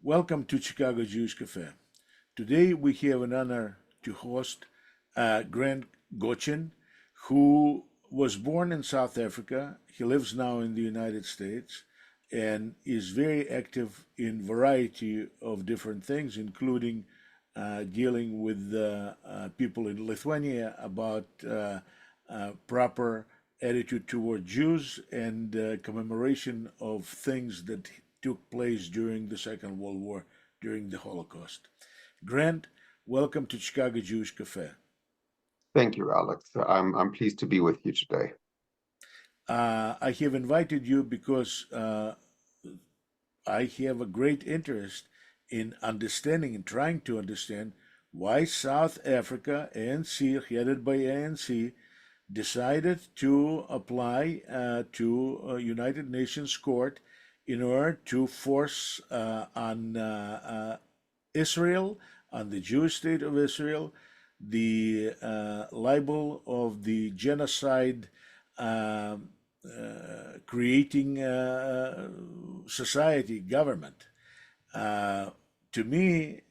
Welcome to Chicago Jewish Cafe. Today we have an honor to host Grant Gochin, who was born in South Africa. He lives now in the United States and is very active in variety of different things, including dealing with people in Lithuania about proper attitude toward Jews and commemoration of things that took place during the Second World War, during the Holocaust. Grant, welcome to Chicago Jewish Cafe. Thank you, Alex. I'm pleased to be with you today. I have invited you because I have a great interest in understanding and trying to understand why South Africa, ANC, headed by ANC, decided to apply to a United Nations Court in order to force on Israel, on the Jewish state of Israel, the libel of the genocide creating society, government. To me,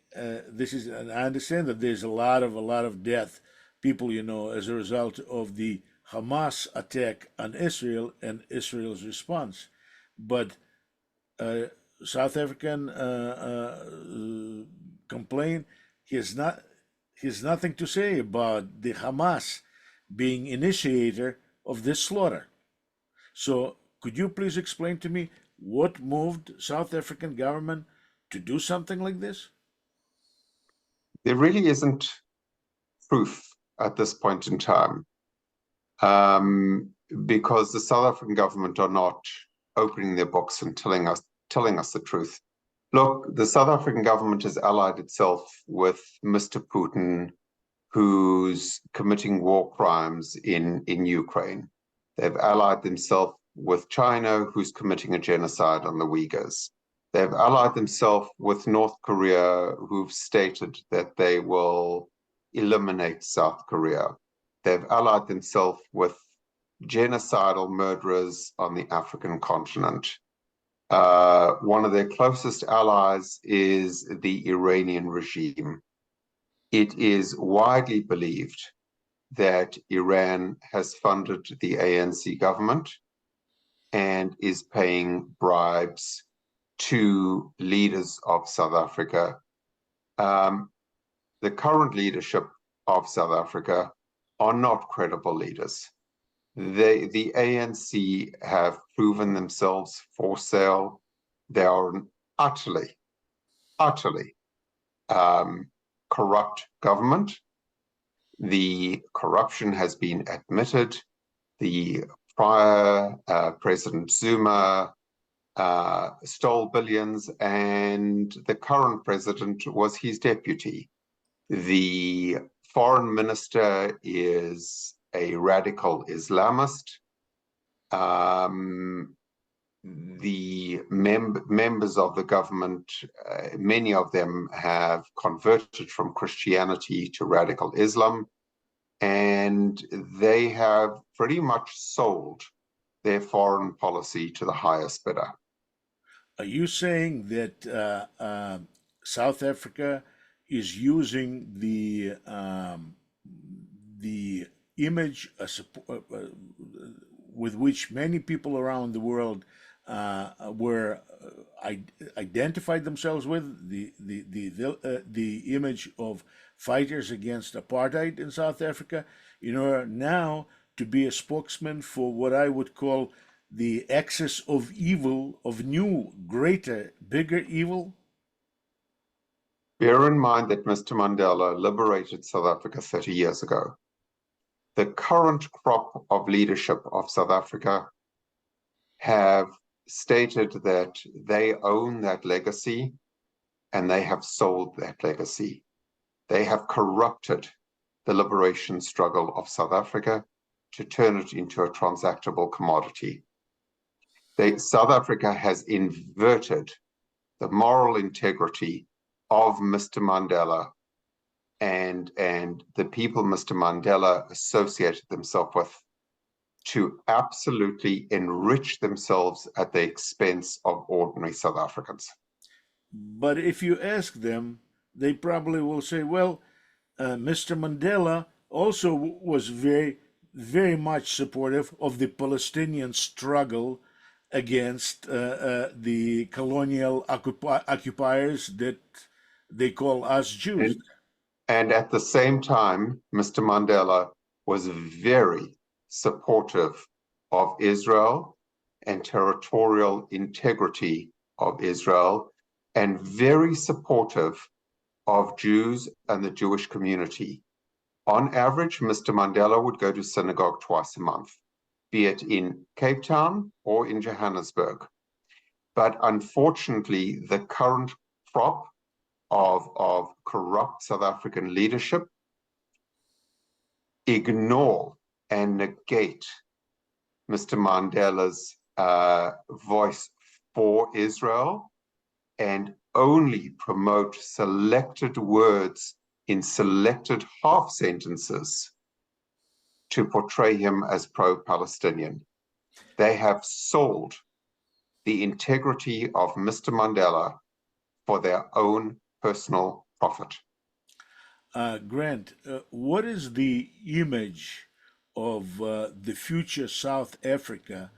this is, and I understand that there's a lot of death, people, as a result of the Hamas attack on Israel and Israel's response. But uh, South African complaint, he has nothing to say about the Hamas being initiator of this slaughter. So could you please explain to me what moved South African government to do something like this? There really isn't proof at this point in time, um, because the South African government are not opening their books and telling us the truth. Look, the South African government has allied itself with Mr. Putin, who's committing war crimes in Ukraine. They've allied themselves with China, who's committing a genocide on the Uyghurs. They've allied themselves with North Korea, who've stated that they will eliminate South Korea. They've allied themselves with genocidal murderers on the African continent. One of their closest allies is the Iranian regime. It is widely believed that Iran has funded the ANC government and is paying bribes to leaders of South Africa. The current leadership of South Africa are not credible leaders. The ANC have proven themselves for sale. They are an utterly corrupt government. The corruption has been admitted. The prior President Zuma stole billions, and the current president was his deputy. The foreign minister is a radical Islamist. The members of the government, many of them have converted from Christianity to radical Islam, and they have pretty much sold their foreign policy to the highest bidder. Are you saying that South Africa is using the image with which many people around the world were identified themselves with the image of fighters against apartheid in South Africa, in order now to be a spokesman for what I would call the axis of evil, of new, greater, bigger evil? Bear in mind that Mr. Mandela liberated South Africa 30 years ago. The current crop of leadership of South Africa have stated that they own that legacy and they have sold that legacy. They have corrupted the liberation struggle of South Africa to turn it into a transactable commodity. South Africa has inverted the moral integrity of Mr. Mandela and the people Mr. Mandela associated themselves with to absolutely enrich themselves at the expense of ordinary South Africans. But if you ask them, they probably will say, well, Mr. Mandela also was very much supportive of the Palestinian struggle against the colonial occupiers that they call us Jews. And at the same time, Mr. Mandela was very supportive of Israel and territorial integrity of Israel, and very supportive of Jews and the Jewish community. On average, Mr. Mandela would go to synagogue twice a month, be it in Cape Town or in Johannesburg. But unfortunately, the current crop of corrupt South African leadership ignore and negate Mr. Mandela's voice for Israel and only promote selected words in selected half sentences to portray him as pro-Palestinian. They have sold the integrity of Mr. Mandela for their own personal profit. Grant, what is the image of the future South Africa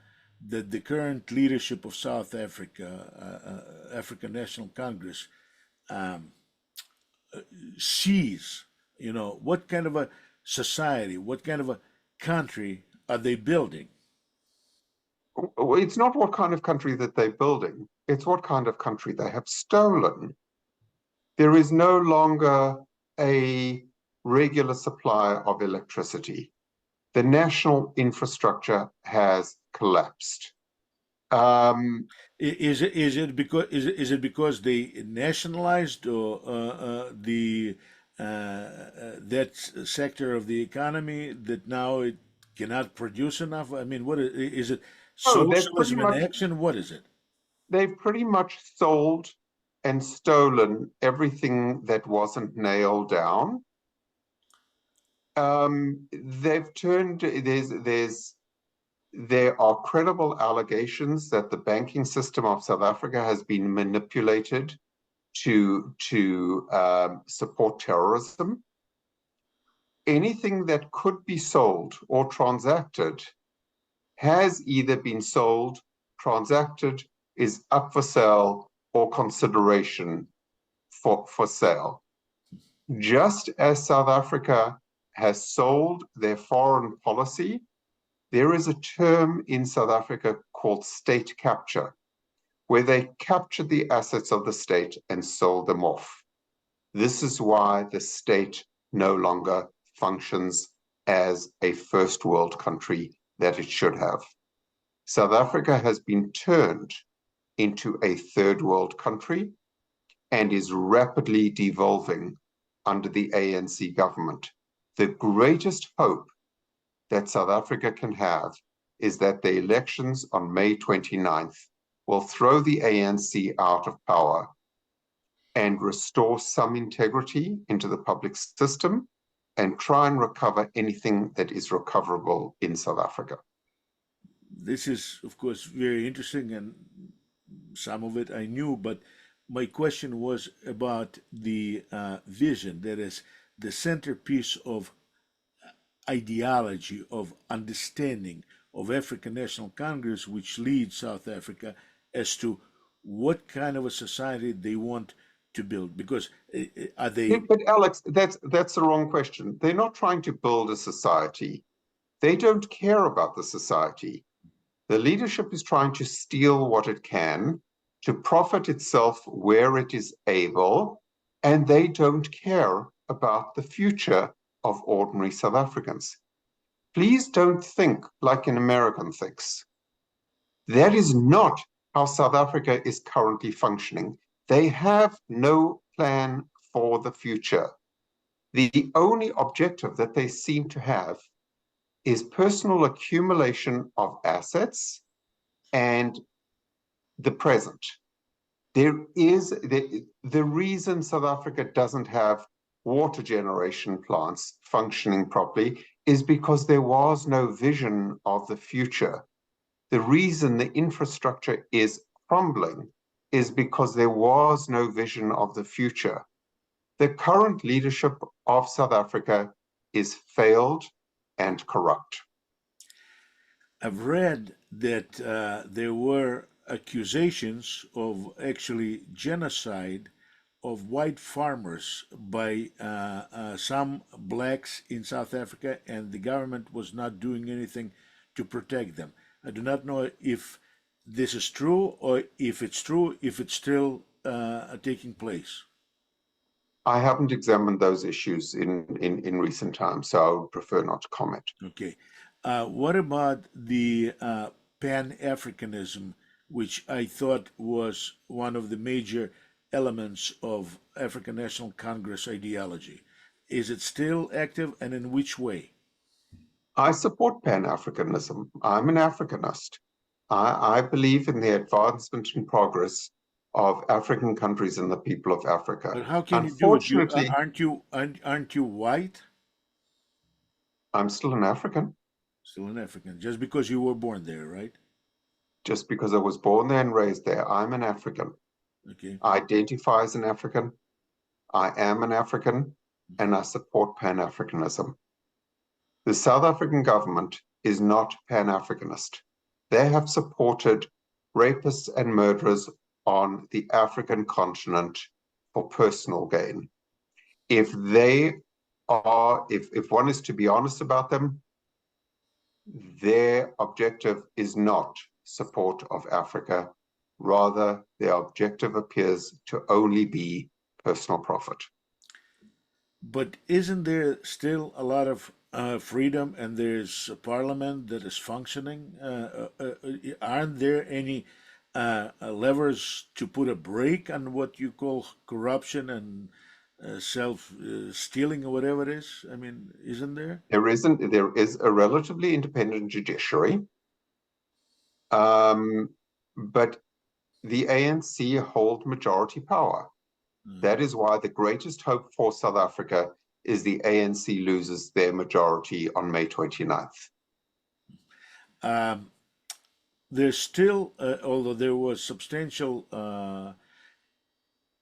that the current leadership of South Africa, African National Congress, um, sees? You know, what kind of a society, what kind of a country are they building? It's not what kind of country that they're building, it's what kind of country they have stolen. There is no longer a regular supply of electricity. The national infrastructure has collapsed. Is it because they nationalized or the that sector of the economy that now it cannot produce enough? I mean, what is it? Oh, Socialism in action? What is it? they've pretty much sold and stolen everything that wasn't nailed down. They've turned, there are credible allegations that the banking system of South Africa has been manipulated to support terrorism. Anything that could be sold or transacted has either been sold, transacted, is up for sale, or consideration for sale. Just as South Africa has sold their foreign policy, there is a term in South Africa called state capture, where they captured the assets of the state and sold them off. This is why the state no longer functions as a first world country that it should have. South Africa has been turned into a third world country and is rapidly devolving under the ANC government. The greatest hope that South Africa can have is that the elections on May 29th will throw the ANC out of power and restore some integrity into the public system and try and recover anything that is recoverable in South Africa. This is, of course, very interesting, and some of it I knew, but my question was about the vision, that is, the centerpiece of ideology, of understanding of African National Congress, which leads South Africa as to what kind of a society they want to build. Because are they? Yeah, but Alex, that's the wrong question. They're not trying to build a society. They don't care about the society. The leadership is trying to steal what it can, to profit itself where it is able, and they don't care about the future of ordinary South Africans. Please don't think like an American thinks. That is not how South Africa is currently functioning. They have no plan for the future. The only objective that they seem to have is personal accumulation of assets and the present. There is the reason South Africa doesn't have water generation plants functioning properly is because there was no vision of the future. The reason the infrastructure is crumbling is because there was no vision of the future. The current leadership of South Africa is failed and corrupt. I've read that there were accusations of actually genocide of white farmers by some blacks in South Africa, and the government was not doing anything to protect them. I do not know if this is true, or if it's true, if it's still taking place. I haven't examined those issues in recent times, so I would prefer not to comment. Okay. What about the Pan-Africanism, which I thought was one of the major elements of African National Congress ideology? Is it still active, and in which way? I support Pan-Africanism. I'm an Africanist. I believe in the advancement and progress of African countries and the people of Africa. But how can you do it? Unfortunately, Aren't you white? I'm still an African. Still an African, just because you were born there, right? Just because I was born there and raised there, I'm an African. Okay. I identify as an African. I am an African, and I support Pan-Africanism. The South African government is not Pan-Africanist. They have supported rapists and murderers on the African continent for personal gain. If one is to be honest about them, their objective is not support of Africa. Rather, their objective appears to only be personal profit. But isn't there still a lot of freedom, and there's a parliament that is functioning? Aren't there any levers to put a brake on what you call corruption and self-stealing, or whatever it is? I mean, isn't there? There isn't. There is a relatively independent judiciary, but the ANC hold majority power. That is why the greatest hope for South Africa is the ANC loses their majority on May 29th. There's still, although there was substantial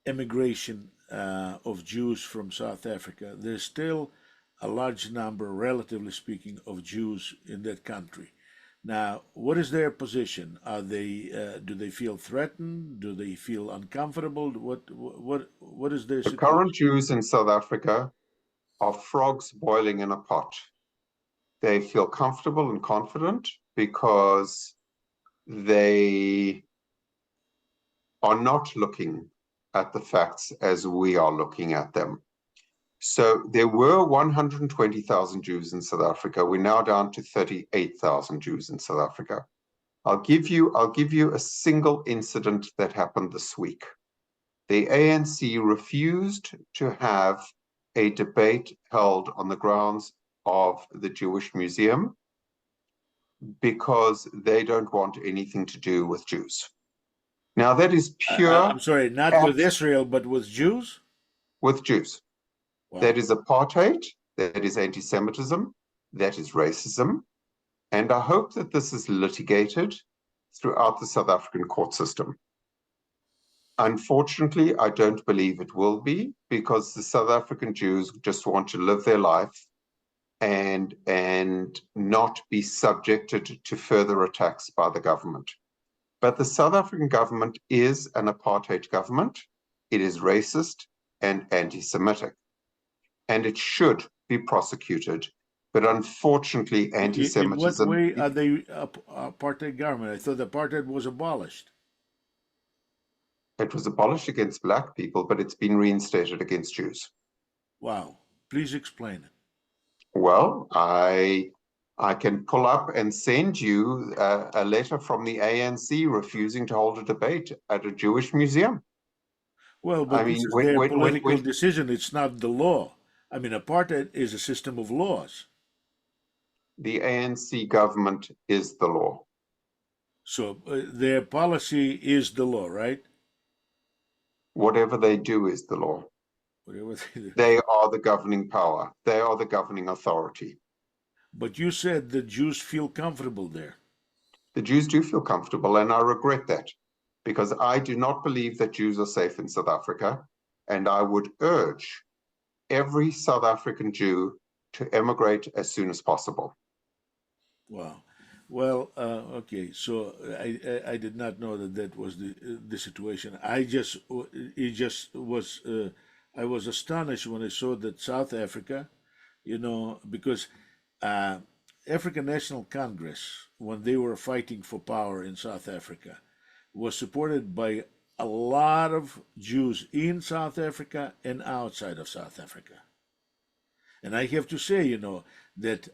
immigration of Jews from South Africa, there's still a large number, relatively speaking, of Jews in that country. Now, what is their position? Are they do they feel threatened? Do they feel uncomfortable? What is their The situation? current Jews in South Africa are frogs boiling in a pot. They feel comfortable and confident because they are not looking at the facts as we are looking at them. So there were 120,000 Jews in South Africa. We're now down to 38,000 Jews in South Africa. I'll give you a single incident that happened this week. The ANC refused to have a debate held on the grounds of the Jewish Museum because they don't want anything to do with Jews. Now that is pure. I'm sorry, not with Israel, but with Jews? With Jews. Wow. That is apartheid, that is anti-Semitism, that is racism, and I hope that this is litigated throughout the South African court system. Unfortunately, I don't believe it will be, because the South African Jews just want to live their life and not be subjected to further attacks by the government. But the South African government is an apartheid government. It is racist and anti-Semitic, and it should be prosecuted. But unfortunately, anti-Semitism... In what way are they apartheid government? I thought apartheid was abolished. It was abolished against black people, but it's been reinstated against Jews. Wow. Please explain it. Well, I can pull up and send you a letter from the ANC refusing to hold a debate at a Jewish museum. Well, but this is their political decision. It's not the law. I mean, apartheid is a system of laws. The ANC government is the law. So their policy is the law, right? Whatever they do is the law. Whatever they do. They are the governing power. They are the governing authority. But you said the Jews feel comfortable there. The Jews do feel comfortable, and I regret that, because I do not believe that Jews are safe in South Africa, and I would urge every South African Jew to emigrate as soon as possible. Wow. Well, okay. So I did not know that that was the situation. It just was. I was astonished when I saw that South Africa, because uh, African National Congress, when they were fighting for power in South Africa, was supported by a lot of Jews in South Africa and outside of South Africa. And I have to say, that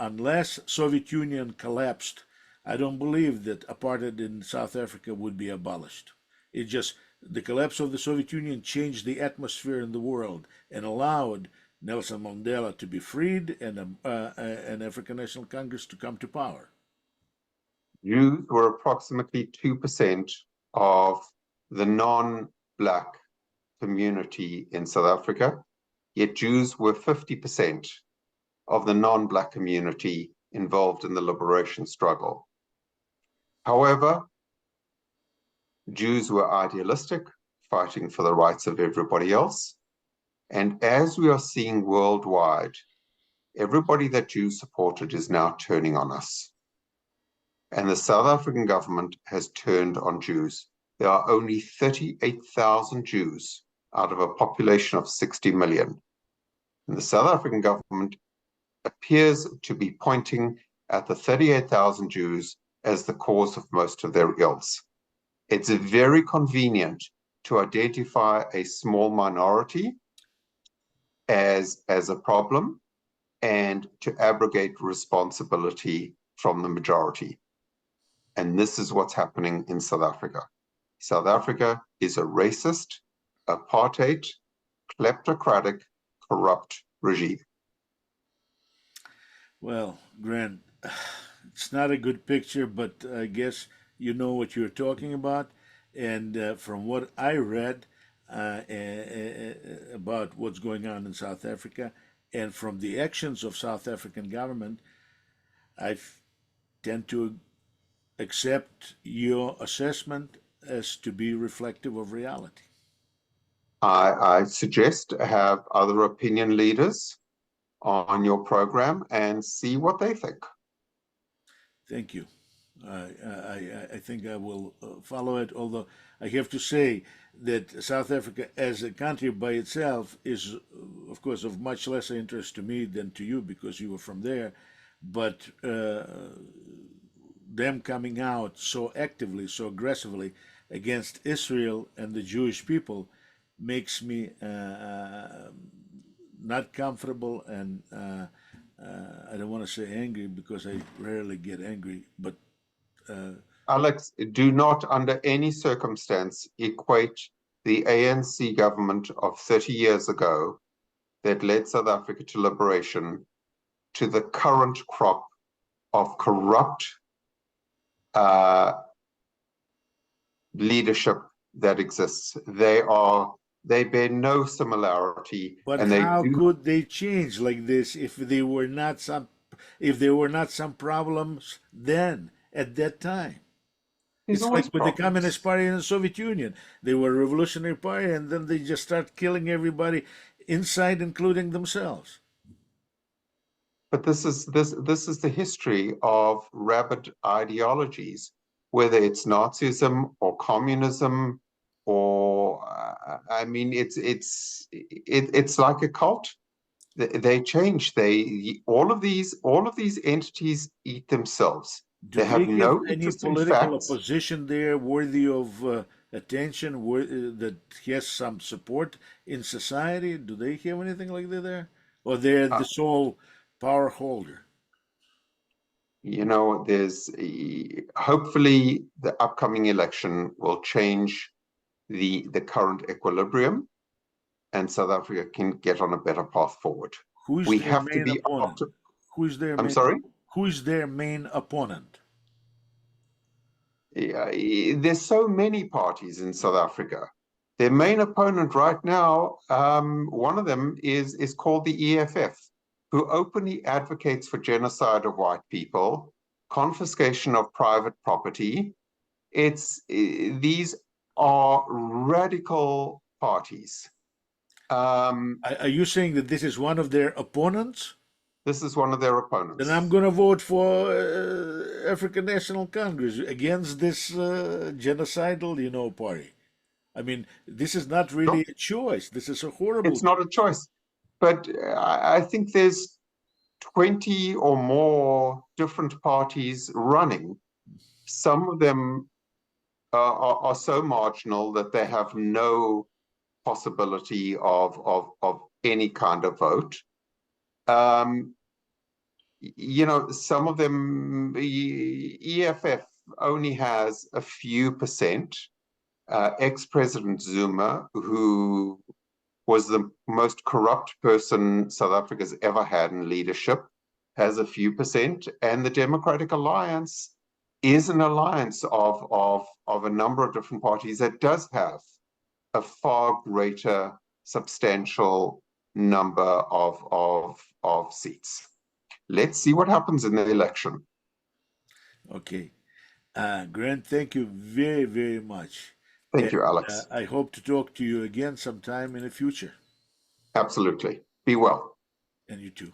unless Soviet Union collapsed, I don't believe that apartheid in South Africa would be abolished. It just the collapse of the Soviet Union changed the atmosphere in the world and allowed Nelson Mandela to be freed and an African National Congress to come to power. Jews were approximately 2% of the non-Black community in South Africa, yet Jews were 50% of the non-Black community involved in the liberation struggle. However, Jews were idealistic, fighting for the rights of everybody else. And as we are seeing worldwide, everybody that Jews supported is now turning on us. And the South African government has turned on Jews. There are only 38,000 Jews out of a population of 60 million. And the South African government appears to be pointing at the 38,000 Jews as the cause of most of their ills. It's very convenient to identify a small minority as a problem and to abrogate responsibility from the majority. And this is what's happening in South Africa. South Africa is a racist, apartheid, kleptocratic, corrupt regime. Well, Grant, it's not a good picture, but I guess you know what you're talking about. And from what I read about what's going on in South Africa, and from the actions of South African government, I tend to accept your assessment as to be reflective of reality. I suggest have other opinion leaders on your program and see what they think. Thank you. I think I will follow it, although I have to say that South Africa as a country by itself is, of course, of much less interest to me than to you because you were from there. But them coming out so actively, so aggressively against Israel and the Jewish people makes me not comfortable, and I don't want to say angry because I rarely get angry, but Alex, do not under any circumstance equate the ANC government of 30 years ago that led South Africa to liberation to the current crop of corrupt leadership that exists. They bear no similarity. but and how could they change like this if there were not some problems then at that time? It's like with the Communist Party in the Soviet Union. They were a revolutionary party, and then they just start killing everybody inside, including themselves. But this is the history of rabid ideologies, whether it's Nazism or communism, or I mean, it's like a cult. They change. All of these entities eat themselves. Do they have no any interest in political facts. opposition there worthy of attention, that has some support in society? Do they have anything like that there? Or they're the sole power holder? There's hopefully the upcoming election will change the current equilibrium, and South Africa can get on a better path forward. Who's we their have main to be opponent? Who's their I'm main, sorry? Who's their main opponent? There's so many parties in South Africa. Their main opponent right now, one of them is called the EFF, who openly advocates for genocide of white people, confiscation of private property, these are radical parties. Are you saying that this is one of their opponents? This is one of their opponents. Then I'm going to vote for African National Congress against this genocidal, party. I mean, this is not really a choice. This is a horrible. It's not a choice. But I think there's 20 or more different parties running. Some of them are so marginal that they have no possibility of any kind of vote. Some of them, EFF only has a few percent. Ex-President Zuma, who was the most corrupt person South Africa's ever had in leadership, has a few percent, and the Democratic Alliance is an alliance of a number of different parties that does have a far greater substantial number of seats. Let's see what happens in the election. Okay. Grant, thank you very, very much. Thank you, Alex. I hope to talk to you again sometime in the future. Absolutely. Be well. And you too.